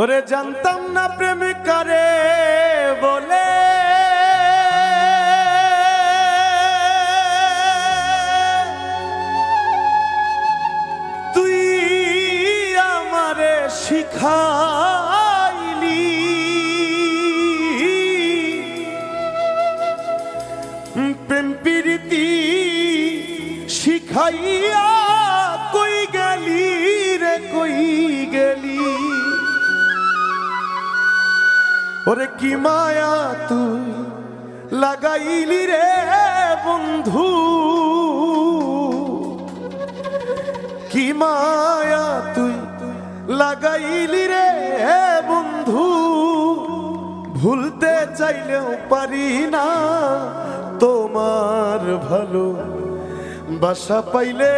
ওরে জানতাম না প্রেম করে বলে তুই আমারে শিখাইলি প্রেম প্রীতি শিখাইয়া কই গেলি রে কই গেলি ওরে কি মায়া তুই লাগাইলি রে বন্ধু কি মায়া তুই লাগাইলি রে বন্ধু ভুলতে চাইলেও পারি না তোমার ভালো বাসা পাইলে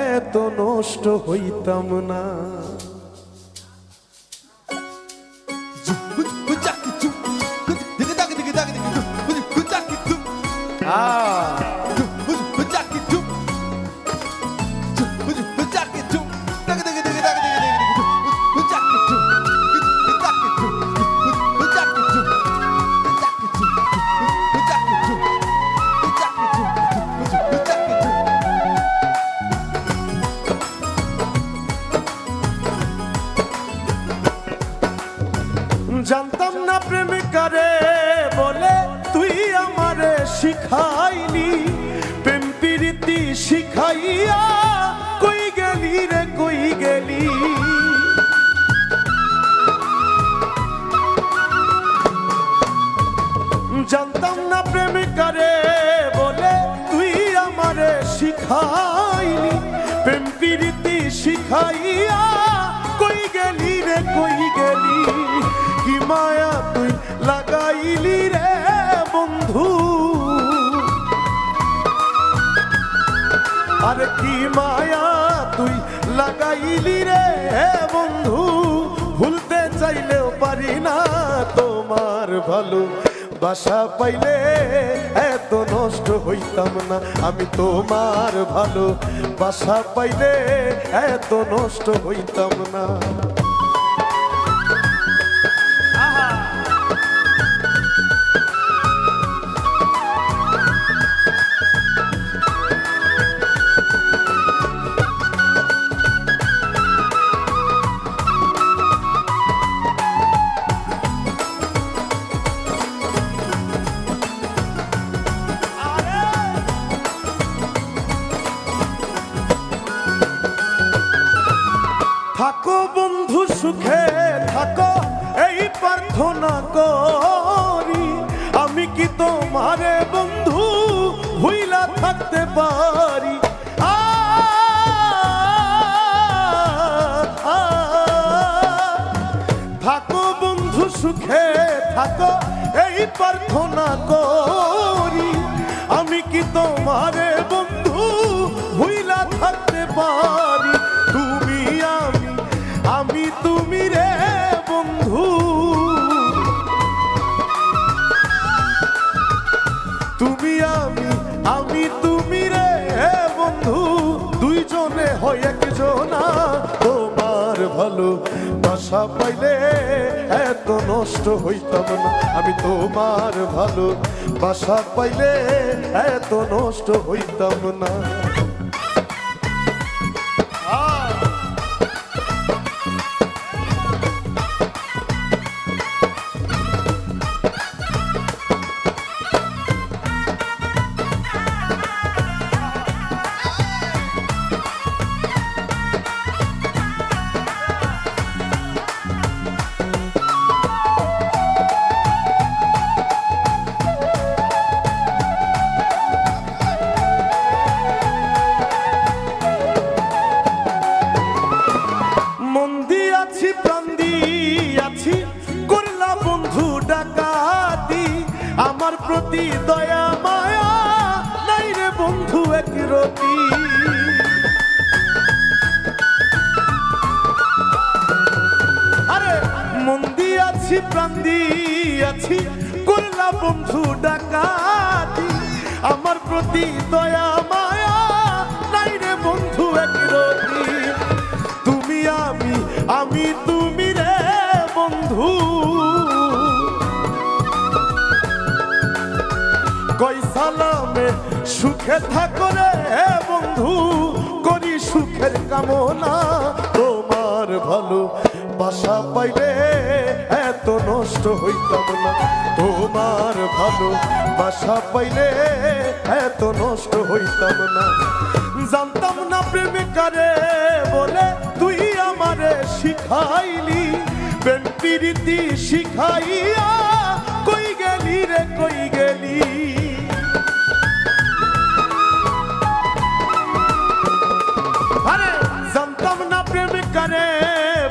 এত নষ্ট হইতাম না জানতাম না প্রেম করে বলে তুই আমারে শিখাইলি প্রেম প্রীতি শিখাইয়া কই গেলি রে কই গেলি জানতাম না প্রেম করে বলে তুই আমারে শিখাইলি প্রেম প্রীতি শিখাইয়া কই গেলি রে কই গেলি কি মায়া তুই লাগাইলি রে বন্ধু আরে কি মায়া তুই লাগাইলি রে বন্ধু ভুলতে চাইলেও পারি না তোমার ভালো বাসা পাইলে এত নষ্ট হইতাম না আমি তোমার ভালো বাসা পাইলে এত নষ্ট হইতাম না থাকো বন্ধু সুখে থাকো এই প্রার্থনা করি আমি কি তোমারে বন্ধু ভুইলা থাকতে পারি থাকো বন্ধু সুখে থাকো এই প্রার্থনা করি আমি কি তোমারে বন্ধু ভুইলা থাকতে পারি তুমি আমি তুমি রে বন্ধু তুমি আমি তুমি রে বন্ধু দুইজনে হয় একজনা তোমার ভালো বাসা পাইলে এত নষ্ট হইতাম না আমি তোমার ভালো বাসা পাইলে এত নষ্ট হইতাম না আমার প্রতি দয়া মায়া নাই রে বন্ধু এক রতি আরে মন দিয়াছি প্রাণ দিয়াছি করলা বন্ধু ডাকাতি আমার প্রতি দয়া মায়া নাই রে বন্ধু এক রতি তুমি আমি তুমি সালামে সুখে থাকো রে বন্ধু, করি সুখের কামনা। তোমার ভালো বাসা পাইলে এত নষ্ট হইতাম না, তোমার ভালো বাসা পাইলে এত নষ্ট হইতাম না। জানতাম না প্রেমিকারে বলে তুই আমারে শিখাইলি, প্রেম প্রীতি শিখাইয়া কই গেলি রে কই গেলি। আরে জানতাম না প্রেমিকারে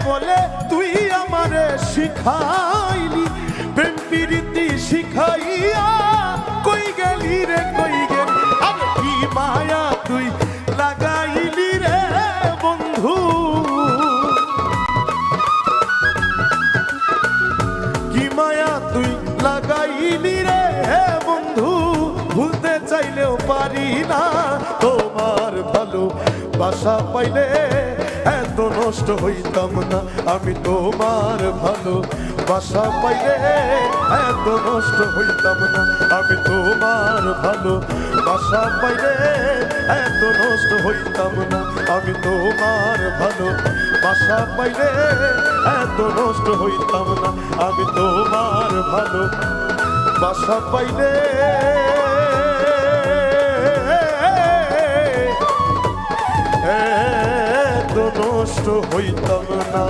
বলে তুই আমারে শিখাইলি, প্রেম প্রীতি শিখাইয়া কই গেলি রে কই গেলি। আরে কি মায়া তুই লাগাইলি রে বন্ধু, কি মায়া তুই লাগাইলি রে বন্ধু, ভুলতে চাইলেও পারি না। তোমার ভালো বাসা পাইলে এত নষ্ট হইতাম না, আমি তোমার ভালো বাসা পাইলে এত নষ্ট হইতাম না, আমি তোমার ভালো বাসা পাইলে এত নষ্ট হইতাম না, আমি তোমার ভালো বাসা পাইলে এত নষ্ট হইতাম না, আমি তোমার ভালো বাসা পাইলে এত নষ্ট হইতাম না।